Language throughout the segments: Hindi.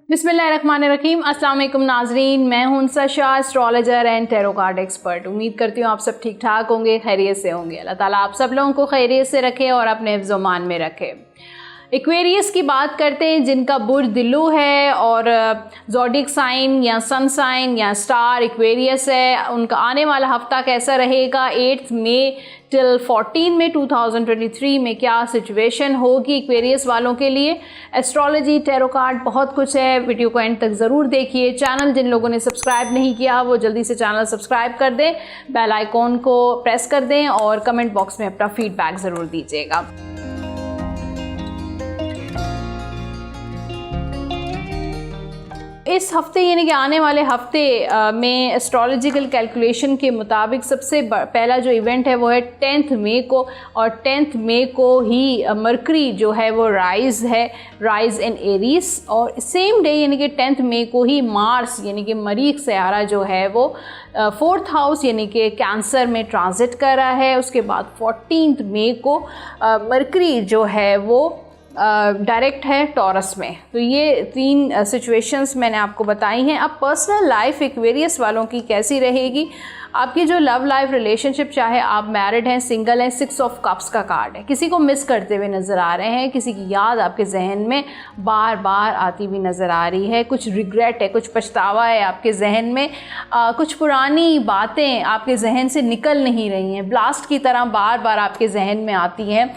बिस्मिल्लाहिर्रहमानिर्रहीम। अस्सलाम वालेकुम नाजरीन, मैं हूं Shah, astrologer and tarot card expert. उम्मीद करती हूँ आप सब ठीक ठाक होंगे, खैरियत से होंगे। अल्लाह ताला आप सब लोगों को खैरियत से रखे और अपने हिफ्ज़-ओ-मान में रखे। एक्वेरियस की बात करते हैं, जिनका बुर्ज दिल्लू है और ज़ोडिक साइन या सन साइन या स्टार एक्वेरियस है, उनका आने वाला हफ्ता कैसा रहेगा 8 मई टिल 14 मई 2023 में क्या सिचुएशन होगी एक्वेरियस वालों के लिए। एस्ट्रोलॉजी, टैरो कार्ड, बहुत कुछ है। वीडियो को एंड तक ज़रूर देखिए। चैनल जिन लोगों ने सब्सक्राइब नहीं किया वो जल्दी से चैनल सब्सक्राइब कर दें, बेल आइकॉन को प्रेस कर दें और कमेंट बॉक्स में अपना फीडबैक ज़रूर दीजिएगा। इस हफ्ते यानी कि आने वाले हफ्ते में एस्ट्रोलॉजिकल कैलकुलेशन के मुताबिक सबसे पहला जो इवेंट है वो है 10 मई को, और 10 मई को ही मरकरी जो है वो राइज़ इन एरीज, और सेम डे यानी कि 10 मई को ही मार्स यानी कि मरीख सयारा जो है वो 4th हाउस यानी कि कैंसर में ट्रांजिट कर रहा है। उसके बाद 14 मई को मरकरी जो है वो डायरेक्ट है टॉरस में। तो ये 3 सिचुएशंस मैंने आपको बताई हैं। अब पर्सनल लाइफ एक्वेरियस वालों की कैसी रहेगी, आपकी जो लव लाइफ रिलेशनशिप, चाहे आप मैरिड हैं, सिंगल हैं, 6 ऑफ कप्स का कार्ड है। किसी को मिस करते हुए नज़र आ रहे हैं, किसी की याद आपके जहन में बार बार आती हुई नज़र आ रही है, कुछ रिग्रेट है, कुछ पछतावा है आपके जहन में, कुछ पुरानी बातें आपके जहन से निकल नहीं रही हैं, ब्लास्ट की तरह बार बार आपके जहन में आती हैं।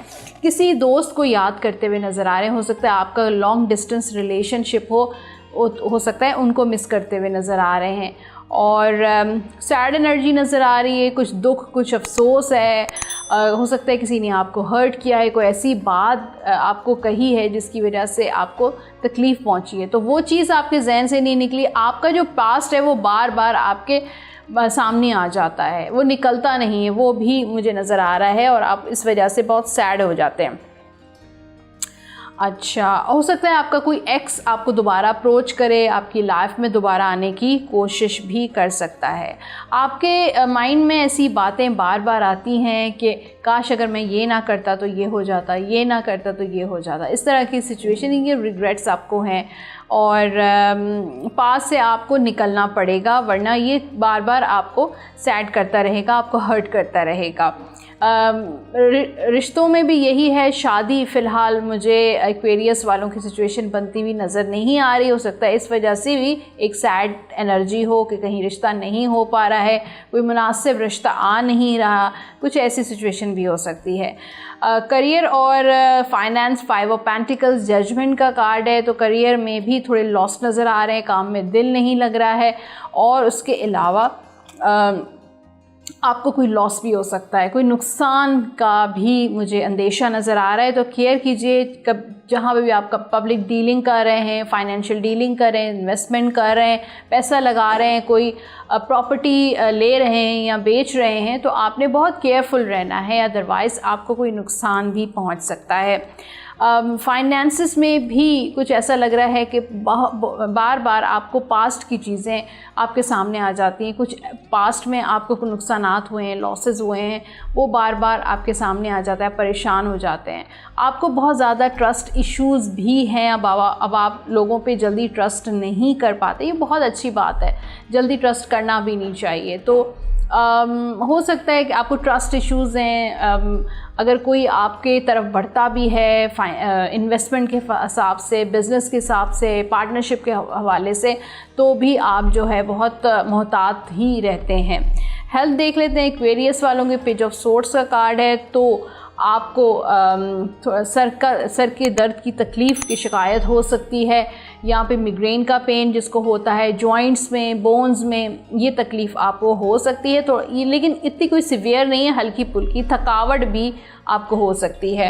किसी दोस्त को याद करते हुए नज़र आ रहे हैं, हो सकता है आपका लॉन्ग डिस्टेंस रिलेशनशिप हो सकता है उनको मिस करते हुए नज़र आ रहे हैं, और सैड एनर्जी नज़र आ रही है, कुछ दुख, कुछ अफसोस है। हो सकता है किसी ने आपको हर्ट किया है, कोई ऐसी बात आपको कही है जिसकी वजह से आपको तकलीफ़ पहुंची है, तो वो चीज़ आपके जहन से नहीं निकली। आपका जो पास्ट है वो बार बार आपके सामने आ जाता है, वो निकलता नहीं है, वो भी मुझे नज़र आ रहा है, और आप इस वजह से बहुत सैड हो जाते हैं। अच्छा, हो सकता है आपका कोई एक्स आपको दोबारा अप्रोच करे, आपकी लाइफ में दोबारा आने की कोशिश भी कर सकता है। आपके माइंड में ऐसी बातें बार बार आती हैं कि काश अगर मैं ये ना करता तो ये हो जाता, ये ना करता तो ये हो जाता। इस तरह की सिचुएशन, ये रिग्रेट्स आपको हैं और पास से आपको निकलना पड़ेगा, वरना ये बार बार आपको सैड करता रहेगा, आपको हर्ट करता रहेगा। रिश्तों में भी यही है। शादी फ़िलहाल मुझे एक्वेरियस वालों की सिचुएशन बनती हुई नज़र नहीं आ रही। हो सकता है इस वजह से भी एक सैड एनर्जी हो कि कहीं रिश्ता नहीं हो पा रहा है, कोई मुनासिब रिश्ता आ नहीं रहा, कुछ ऐसी सिचुएशन भी हो सकती है। करियर और फाइनेंस, 5 ऑफ पेंटिकल्स जजमेंट का कार्ड है, तो करियर में भी थोड़े लॉस नज़र आ रहे हैं, काम में दिल नहीं लग रहा है, और उसके अलावा आपको कोई लॉस भी हो सकता है, कोई नुकसान का भी मुझे अंदेशा नज़र आ रहा है। तो केयर कीजिए, कब जहाँ पे भी आप पब्लिक डीलिंग कर रहे हैं, फाइनेंशियल डीलिंग कर रहे हैं, इन्वेस्टमेंट कर रहे हैं, पैसा लगा रहे हैं, कोई प्रॉपर्टी ले रहे हैं या बेच रहे हैं, तो आपने बहुत केयरफुल रहना है, अदरवाइज़ आपको कोई नुकसान भी पहुँच सकता है। फाइनेंसिस में भी कुछ ऐसा लग रहा है कि बार बार आपको पास्ट की चीज़ें आपके सामने आ जाती हैं, कुछ पास्ट में आपको नुकसानात हुए हैं, लॉसेस हुए हैं, वो बार बार आपके सामने आ जाता है, परेशान हो जाते हैं। आपको बहुत ज़्यादा ट्रस्ट इश्यूज़ भी हैं, अब आप लोगों पे जल्दी ट्रस्ट नहीं कर पाते। ये बहुत अच्छी बात है, जल्दी ट्रस्ट करना भी नहीं चाहिए। तो हो सकता है कि आपको ट्रस्ट इश्यूज़ हैं, अगर कोई आपके तरफ बढ़ता भी है इन्वेस्टमेंट के हिसाब से, बिज़नेस के हिसाब से, पार्टनरशिप के हवाले से, तो भी आप जो है बहुत मोहतात ही रहते हैं। हेल्थ देख लेते हैं। एक्वेरियस वालों के पेज ऑफ सोर्स का कार्ड है, तो आपको थोड़ा सर के दर्द की तकलीफ़ की शिकायत हो सकती है, यहाँ पे मिग्रेन का पेन जिसको होता है, जॉइंट्स में, बोन्स में ये तकलीफ़ आपको हो सकती है। तो ये लेकिन इतनी कोई सीवियर नहीं है, हल्की फुल्की थकावट भी आपको हो सकती है।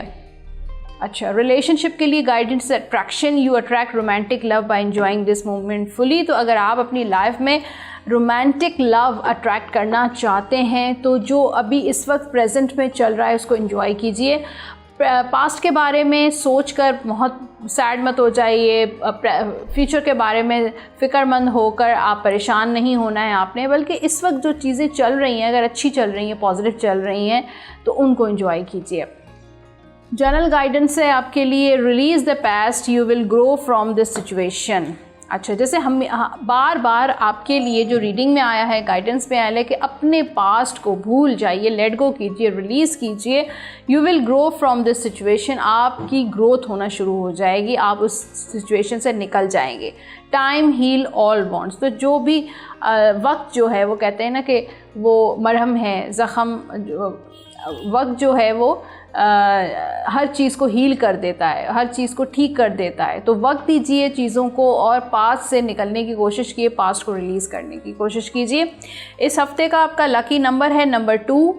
अच्छा, रिलेशनशिप के लिए guidance, attraction, you attract romantic love by enjoying this moment fully. तो अगर आप अपनी लाइफ में रोमांटिक लव अट्रैक्ट करना चाहते हैं तो जो अभी इस वक्त प्रेजेंट में चल रहा है उसको एंजॉय कीजिए। पास्ट के बारे में सोचकर बहुत सैड मत हो जाइए, फ्यूचर के बारे में फ़िक्रमंद होकर आप परेशान नहीं होना है आपने, बल्कि इस वक्त जो चीज़ें चल रही हैं, अगर अच्छी चल रही हैं, पॉजिटिव चल रही हैं, तो उनको एंजॉय कीजिए। जनरल गाइडेंस है आपके लिए, release the past, you will grow from this situation. अच्छा, जैसे हम बार बार आपके लिए जो रीडिंग में आया है, गाइडेंस में आया है कि अपने पास्ट को भूल जाइए, लेट गो कीजिए, रिलीज़ कीजिए, you will grow from this situation, आपकी ग्रोथ होना शुरू हो जाएगी, आप उस सिचुएशन से निकल जाएंगे। टाइम हील ऑल वॉन्ट्स, तो जो भी वक्त जो है वो कहते हैं ना कि वो मरहम है, ज़ख़म, वक्त जो है वो हर चीज़ को हील कर देता है, हर चीज़ को ठीक कर देता है। तो वक्त दीजिए चीज़ों को और पास्ट से निकलने की कोशिश कीजिए, पास्ट को रिलीज़ करने की कोशिश कीजिए। इस हफ्ते का आपका लकी नंबर है नंबर 2,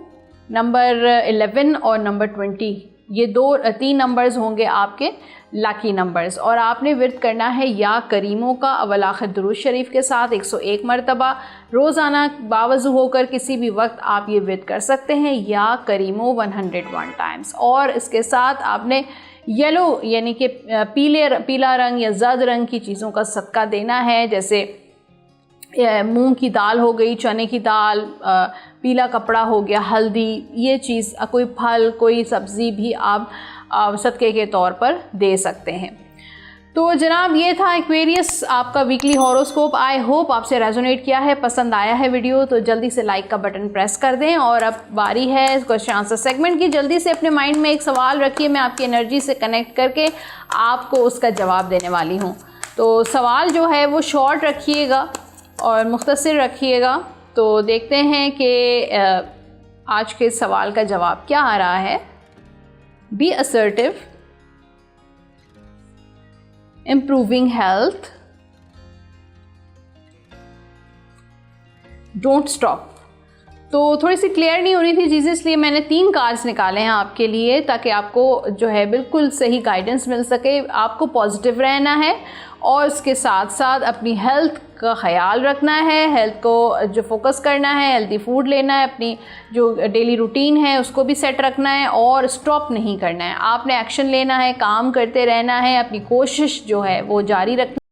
नंबर 11 और नंबर 20। ये 3 नंबर्स होंगे आपके लकी नंबर्स। और आपने विर्द करना है या करीमों का अव्वल आखिर दुरूद शरीफ के साथ 101 मरतबा रोज़ाना बावज़ू होकर किसी भी वक्त आप ये विर्द कर सकते हैं, या करीमों 101 टाइम्स। और इसके साथ आपने येलो यानी कि पीला रंग या जर्द रंग की चीज़ों का सदका देना है, जैसे मूंग की दाल हो गई, चने की दाल, पीला कपड़ा हो गया, हल्दी, ये चीज़, कोई फल, कोई सब्ज़ी भी आप सदक़े के तौर पर दे सकते हैं। तो जनाब ये था एक्वेरियस आपका वीकली हॉरोस्कोप। आई होप आपसे रेजोनेट किया है, पसंद आया है वीडियो, तो जल्दी से लाइक का बटन प्रेस कर दें। और अब बारी है क्वेश्चन आंसर सेगमेंट की। जल्दी से अपने माइंड में एक सवाल रखिए, मैं आपकी एनर्जी से कनेक्ट करके आपको उसका जवाब देने वाली हूँ। तो सवाल जो है वो शॉर्ट रखिएगा और मुख्तसर रखिएगा। तो देखते हैं कि आज के सवाल का जवाब क्या आ रहा है। Be assertive, improving health, don't stop. तो थोड़ी सी क्लियर नहीं हो रही थी चीज़ें, इसलिए मैंने 3 कार्ड्स निकाले हैं आपके लिए, ताकि आपको जो है बिल्कुल सही गाइडेंस मिल सके। आपको पॉजिटिव रहना है और उसके साथ साथ अपनी हेल्थ का ख्याल रखना है, हेल्थ को जो फोकस करना है, हेल्दी फूड लेना है, अपनी जो डेली रूटीन है उसको भी सेट रखना है और स्टॉप नहीं करना है। आपने एक्शन लेना है, काम करते रहना है, अपनी कोशिश जो है वो जारी रखना